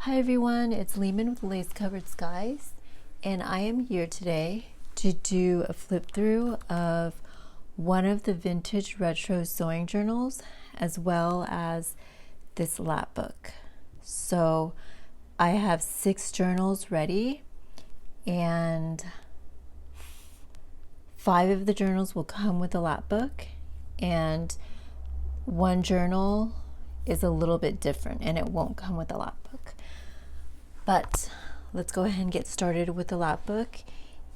Hi everyone, it's Lehman with Lace Covered Skies, and I am here today to do a flip through of one of the vintage retro sewing journals as well as this Lapbook. So I have 6 journals ready, and 5 of the journals will come with the Lapbook, and one journal is a little bit different and it won't come with the Lapbook. But let's go ahead and get started with the Lapbook,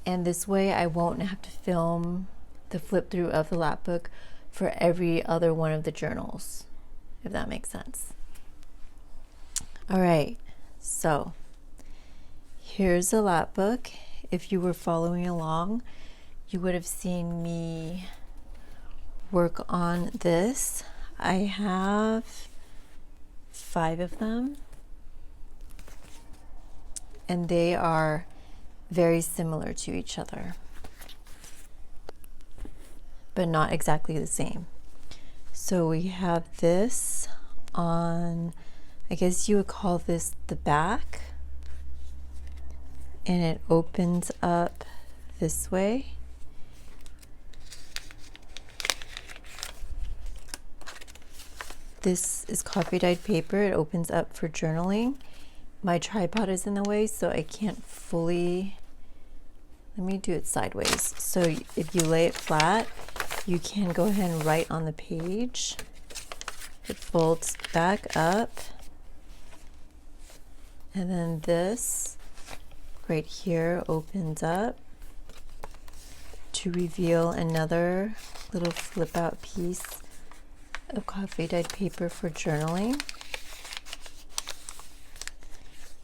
and this way I won't have to film the flip through of the Lapbook for every other one of the journals, if that makes sense. All right, so here's the Lapbook. If you were following along, you would have seen me work on this. I have 5 of them, and they are very similar to each other, but not exactly the same. So we have this on, I guess you would call this the back, and it opens up this way. This is coffee dyed paper. It opens up for journaling. My tripod is in the way, so I can't fully, let me do it sideways. So if you lay it flat, you can go ahead and write on the page. It folds back up. And then this right here opens up to reveal another little flip out piece of coffee dyed paper for journaling.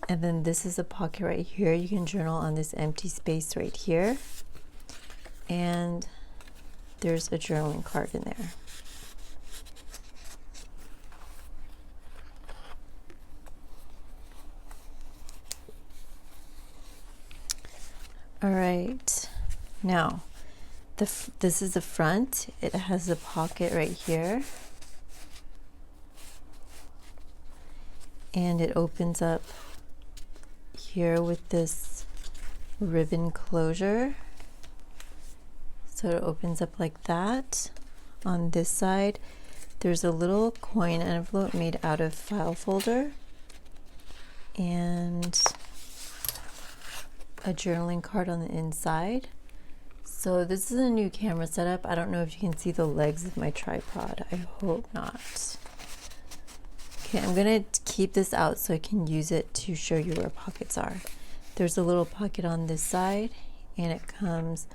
And then this is a pocket right here. You can journal on this empty space right here. And there's a journaling card in there. All right, now this is the front. It has a pocket right here. And it opens up here with this ribbon closure. So it opens up like that. On this side, there's a little coin envelope made out of file folder and a journaling card on the inside. So this is a new camera setup. I don't know if you can see the legs of my tripod. I hope not. Okay, I'm gonna keep this out so I can use it to show you where pockets are. There's a little pocket on this side, and it comes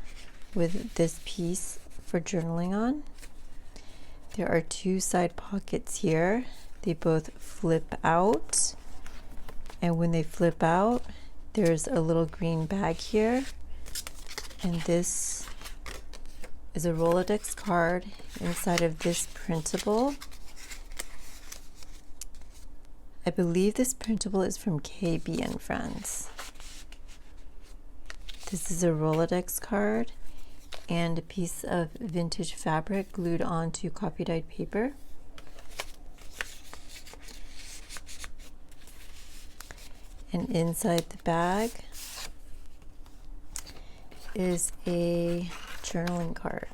with this piece for journaling on. There are 2 side pockets here. They both flip out, and when they flip out, there's a little green bag here, and this is a Rolodex card inside of this printable. I believe this printable is from KB and Friends. This is a Rolodex card and a piece of vintage fabric glued onto coffee dyed paper. And inside the bag is a journaling card.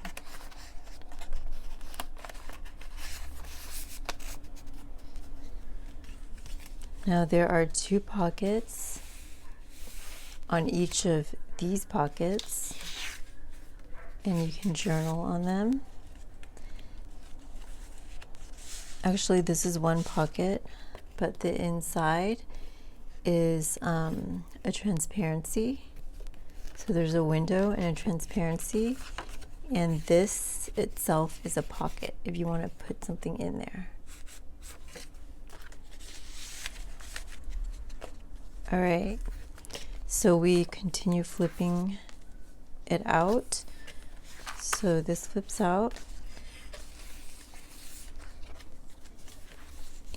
Now there are 2 pockets on each of these pockets, and you can journal on them. Actually, this is 1 pocket, but the inside is a transparency. So there's a window and a transparency, and this itself is a pocket if you want to put something in there. All right, so we continue flipping it out. So this flips out,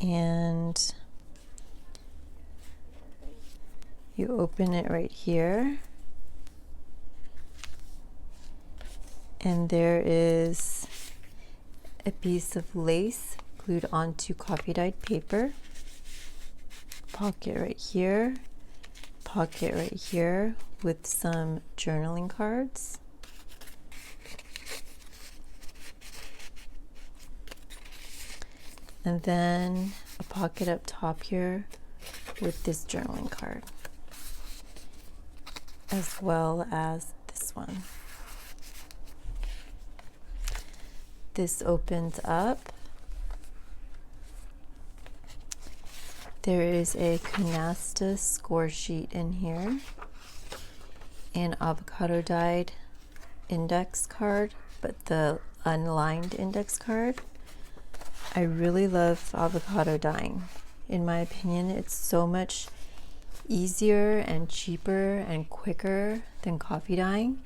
and you open it right here, and there is a piece of lace glued onto coffee dyed paper. pocket right here, pocket right here with some journaling cards. And then a pocket up top here with this journaling card, as well as this one. This opens up. There is a canasta score sheet in here, an avocado dyed index card, but the unlined index card. I really love avocado dyeing. In my opinion, it's so much easier and cheaper and quicker than coffee dyeing,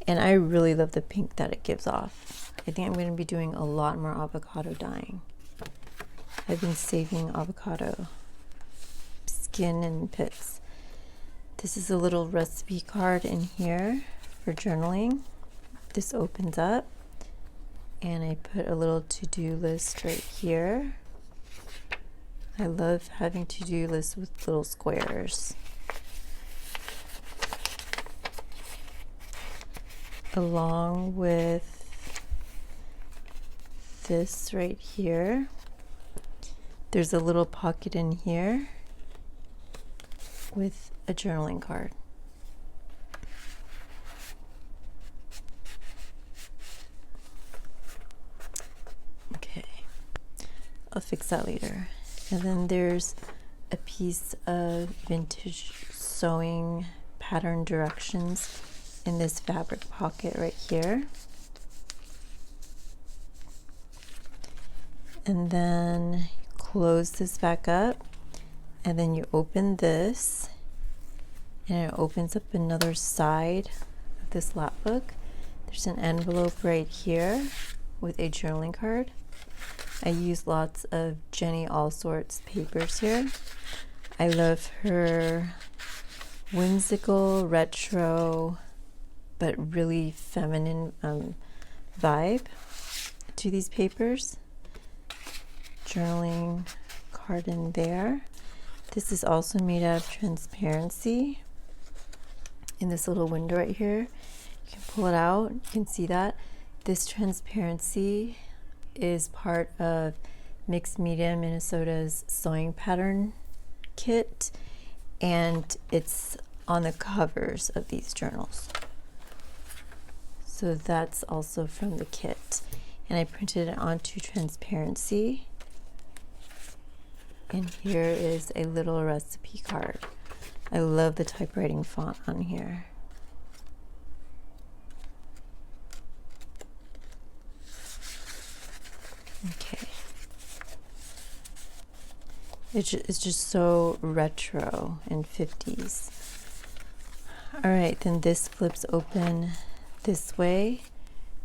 and I really love the pink that it gives off. I think I'm going to be doing a lot more avocado dyeing. I've been saving avocado skin and pits. This is a little recipe card in here for journaling. This opens up, and I put a little to-do list right here. I love having to-do lists with little squares. Along with this right here, there's a little pocket in here with a journaling card. Okay, I'll fix that later. And then there's a piece of vintage sewing pattern directions in this fabric pocket right here. And then close this back up, and then you open this, and it opens up another side of this Lapbook. There's an envelope right here with a journaling card. I use lots of Jenny Allsorts papers here. I love her whimsical, retro, but really feminine vibe to these papers. Journaling card in there. This is also made out of transparency in this little window right here. You can pull it out, you can see that. This transparency is part of Mixed Media Minnesota's sewing pattern kit, and it's on the covers of these journals. So that's also from the kit, and I printed it onto transparency. And here is a little recipe card. I love the typewriting font on here. Okay. It's just so retro and 50s. All right, then this flips open this way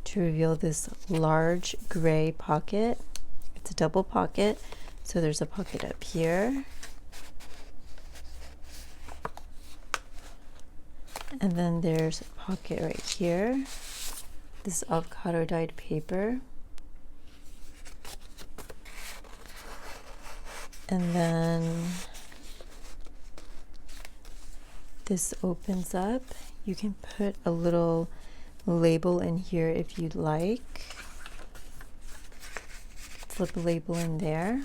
to reveal this large gray pocket. It's a double pocket. So there's a pocket up here, and then there's a pocket right here. This avocado dyed paper, and then this opens up. You can put a little label in here if you'd like. Slip a label in there.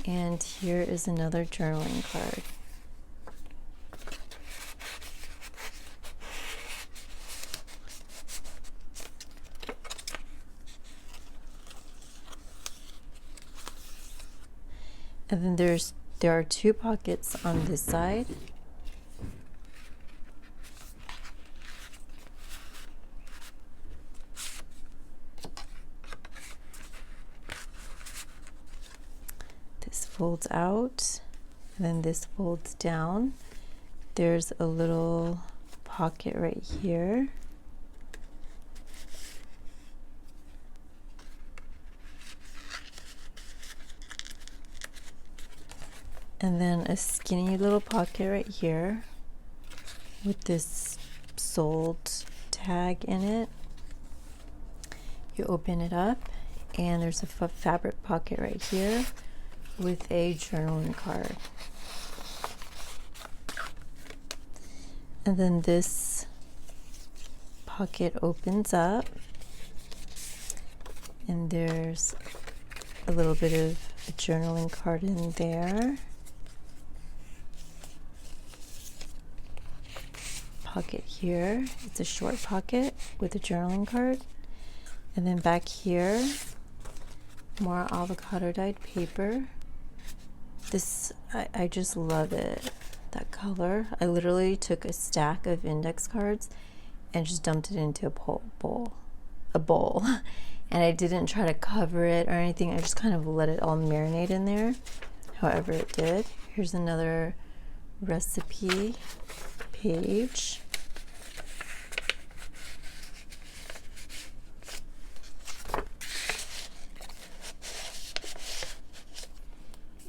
And here is another journaling card. And then there are two pockets on this side. Folds out, and then this folds down. There's a little pocket right here. And then a skinny little pocket right here with this sold tag in it. You open it up, and there's a fabric pocket right here with a journaling card. And then this pocket opens up, and there's a little bit of a journaling card in there. Pocket here, it's a short pocket with a journaling card. And then back here, more avocado dyed paper. This, I just love it, that color. I literally took a stack of index cards and just dumped it into a bowl. And I didn't try to cover it or anything. I just kind of let it all marinate in there, however it did. Here's another recipe page.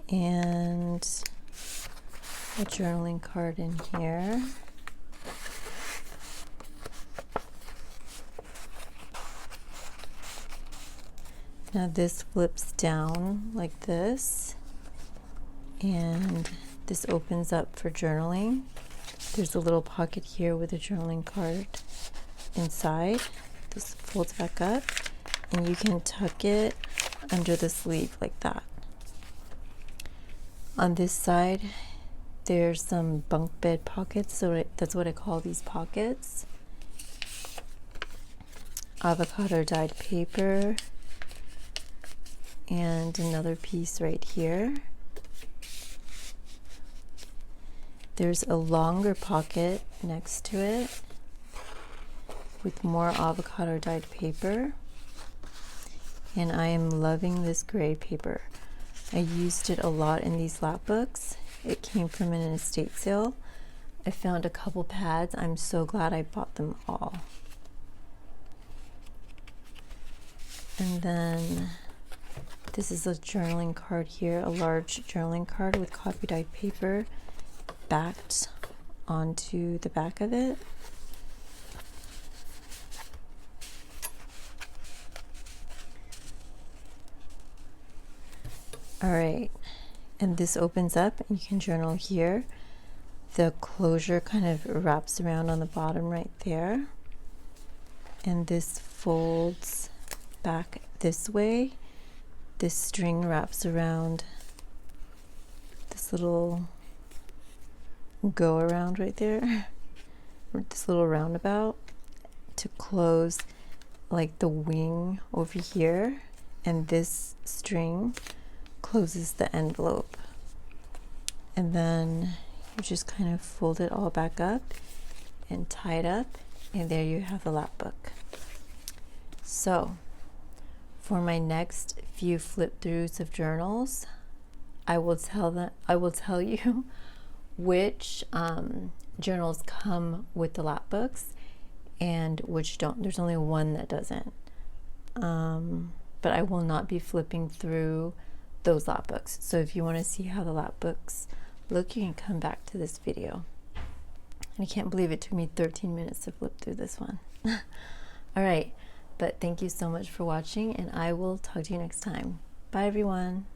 And a journaling card in here. Now this flips down like this, and this opens up for journaling. There's a little pocket here with a journaling card inside. This folds back up, and you can tuck it under the sleeve like that. On this side, there's some bunk bed pockets, so that's what I call these pockets. Avocado dyed paper, and another piece right here. There's a longer pocket next to it with more avocado dyed paper, and I am loving this gray paper. I used it a lot in these Lapbooks. It came from an estate sale. I found a couple pads. I'm so glad I bought them all. And then this is a journaling card here, a large journaling card with copy dyed paper backed onto the back of it. All right, and this opens up and you can journal here. The closure kind of wraps around on the bottom right there, and this folds back this way. This string wraps around this little go around right there, this little roundabout, to close like the wing over here, and this string closes the envelope. And then you just kind of fold it all back up and tie it up, and there you have the Lapbook. So for my next few flip throughs of journals, I will tell you which journals come with the Lapbooks and which don't. There's only one that doesn't, but I will not be flipping through those Lapbooks. So if you want to see how the Lapbooks look, you can come back to this video. And I can't believe it took me 13 minutes to flip through this one. All right, but thank you so much for watching, and I will talk to you next time. Bye everyone.